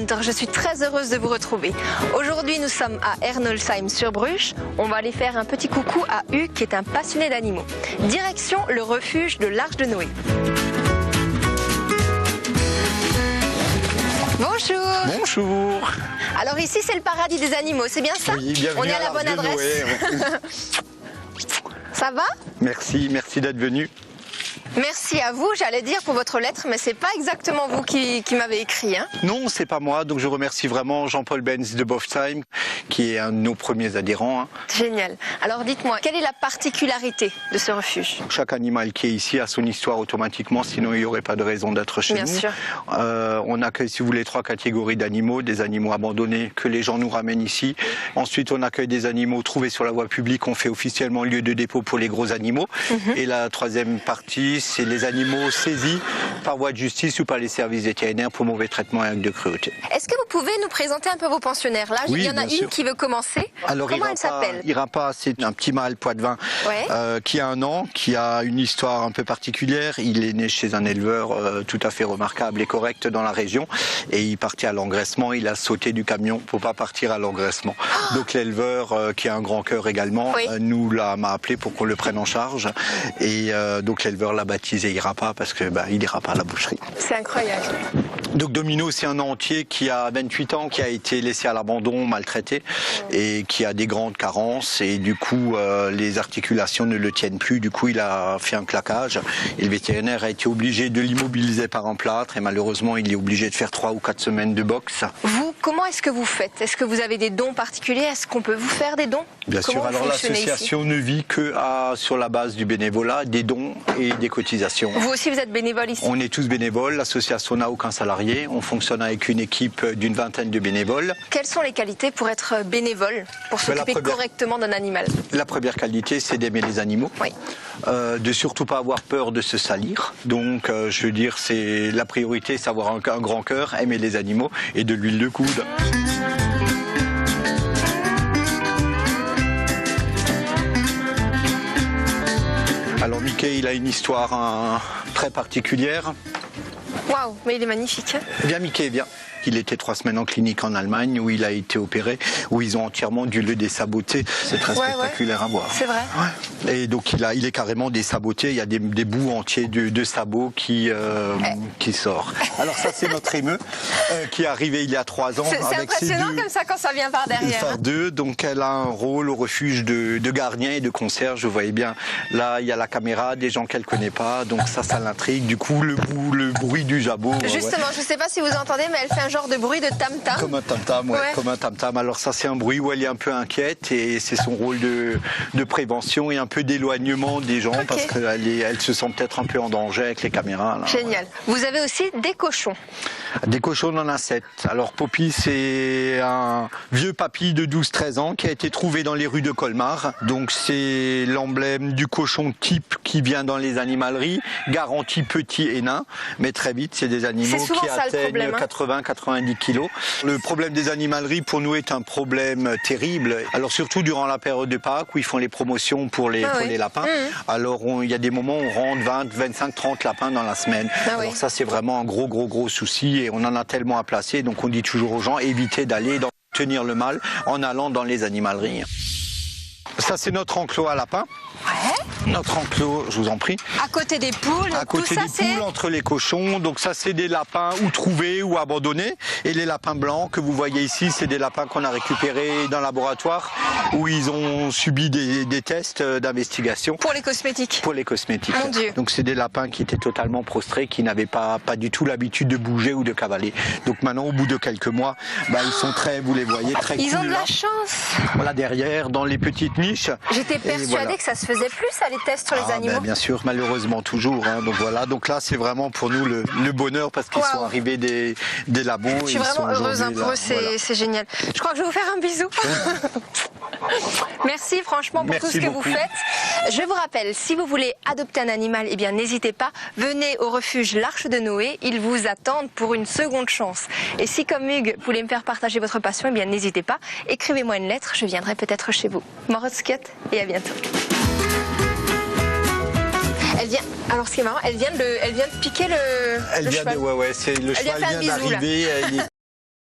Hunter, je suis très heureuse de vous retrouver. Aujourd'hui, nous sommes à Ernolsheim-sur-Bruche. On va aller faire un petit coucou à Hugues, qui est un passionné d'animaux. Direction le refuge de l'Arche de Noé. Bonjour. Bonjour. Alors ici, c'est le paradis des animaux, c'est bien ça? Oui, bienvenue. On est à la bonne adresse. Ça va? Merci d'être venu. Merci à vous, j'allais dire pour votre lettre, mais c'est pas exactement vous qui m'avez écrit. Hein. Non, c'est pas moi, donc je remercie vraiment Jean-Paul Benz de Bofsheim, qui est un de nos premiers adhérents. Hein. Génial. Alors dites-moi, quelle est la particularité de ce refuge? Chaque animal qui est ici a son histoire automatiquement, sinon il n'y aurait pas de raison d'être chez nous. Bien sûr. On accueille, si vous voulez, 3 catégories d'animaux, des animaux abandonnés que les gens nous ramènent ici. Ensuite, on accueille des animaux trouvés sur la voie publique, on fait officiellement lieu de dépôt pour les gros animaux. Et la troisième partie, c'est les animaux saisis par voie de justice ou par les services vétérinaires pour mauvais traitement et actes de cruauté. Est-ce que vous pouvez nous présenter un peu vos pensionnaires? Là, Oui, il y en a bien une sûr. qui veut commencer. Alors, comment elle s'appelle? Irapa, c'est un petit mâle poitevin qui a 1 an, qui a une histoire un peu particulière. Il est né chez un éleveur tout à fait remarquable et correct dans la région. Et il partait à l'engraissement, il a sauté du camion pour pas partir à l'engraissement. Donc l'éleveur, qui a un grand cœur également, m'a appelé pour qu'on le prenne en charge. Et donc l'éleveur l'a baptisé Irapa parce que il ira pas à la boucherie. C'est incroyable. Donc Domino, c'est un entier qui a 28 ans, qui a été laissé à l'abandon, maltraité, et qui a des grandes carences, et du coup les articulations ne le tiennent plus, du coup il a fait un claquage, et le vétérinaire a été obligé de l'immobiliser par un plâtre, et malheureusement il est obligé de faire 3 ou 4 semaines de boxe. Vous, comment est-ce que vous faites? Est-ce que vous avez des dons particuliers? Est-ce qu'on peut vous faire des dons? Bien sûr, alors l'association ne vit que sur la base du bénévolat, des dons et des cotisations. Vous aussi, vous êtes bénévole ici? On est tous bénévoles, l'association n'a aucun salarié, on fonctionne avec une équipe d'une 20aine de bénévoles. Quelles sont les qualités pour être bénévole, pour s'occuper correctement d'un animal? La première qualité, c'est d'aimer les animaux, de surtout pas avoir peur de se salir. Donc, je veux dire, c'est la priorité, c'est avoir un grand cœur, aimer les animaux et de l'huile de coude. Alors Mickey, il a une histoire très particulière. Waouh, mais il est magnifique. Viens Mickey, viens. Il était 3 semaines en clinique en Allemagne où il a été opéré, où ils ont entièrement dû le désaboter. C'est très spectaculaire à voir. C'est vrai. Ouais. Et donc il est carrément désaboté. Il y a des bouts entiers de sabots qui sortent. Alors ça c'est notre émeu qui est arrivé il y a 3 ans. C'est impressionnant comme ça quand ça vient par derrière. Donc elle a un rôle au refuge de gardien et de concierge. Vous voyez bien, là il y a la caméra, des gens qu'elle connaît pas. Donc ça l'intrigue. Du coup le bruit du jabot. Justement, je sais pas si vous entendez, mais elle fait un genre de bruit de tam-tam. Comme un tam-tam, comme un tam-tam. Alors ça c'est un bruit où elle est un peu inquiète et c'est son rôle de prévention et un peu d'éloignement des gens parce qu'elle se sent peut-être un peu en danger avec les caméras. Là, génial. Vous avez aussi des cochons. Des cochons, on en a 7. Alors Poppy, c'est un vieux papy de 12-13 ans qui a été trouvé dans les rues de Colmar. Donc c'est l'emblème du cochon type qui vient dans les animaleries, garanti petit et nain, mais très vite c'est des animaux qui atteignent 80-90 kilos. Le problème des animaleries pour nous est un problème terrible. Alors surtout durant la période de Pâques où ils font les promotions pour les lapins. Alors il y a des moments où on rentre 20, 25, 30 lapins dans la semaine. Alors ça c'est vraiment un gros souci et on en a tellement à placer. Donc on dit toujours aux gens évitez d'aller tenir le mâle en allant dans les animaleries. Ça c'est notre enclos à lapins. Notre enclos, je vous en prie. À côté des poules. À côté des poules, entre les cochons. Donc ça, c'est des lapins ou trouvés ou abandonnés. Et les lapins blancs que vous voyez ici, c'est des lapins qu'on a récupérés dans le laboratoire où ils ont subi des tests d'investigation. Pour les cosmétiques. Pour les cosmétiques. Mon Dieu. Donc c'est des lapins qui étaient totalement prostrés, qui n'avaient pas du tout l'habitude de bouger ou de cavaler. Donc maintenant, au bout de quelques mois, ils sont vous les voyez, très cool. Ils ont de la chance. Voilà, derrière, dans les petites niches. J'étais persuadée que ça se faisait plus, ça, les tests sur les animaux. Bien sûr, malheureusement toujours. Donc voilà, donc là c'est vraiment pour nous le bonheur parce qu'ils sont arrivés des labos. Je suis vraiment heureuse pour eux, c'est génial. Je crois que je vais vous faire un bisou. Merci franchement pour tout ce que vous faites. Je vous rappelle, si vous voulez adopter un animal, eh bien n'hésitez pas, venez au refuge l'Arche de Noé, ils vous attendent pour une seconde chance. Et si comme Hugues, vous voulez me faire partager votre passion, eh bien n'hésitez pas, écrivez-moi une lettre, je viendrai peut-être chez vous. Morotskut et à bientôt. Elle vient, alors ce qui est marrant, elle vient de piquer le cheval. C'est le cheval vient d'arriver.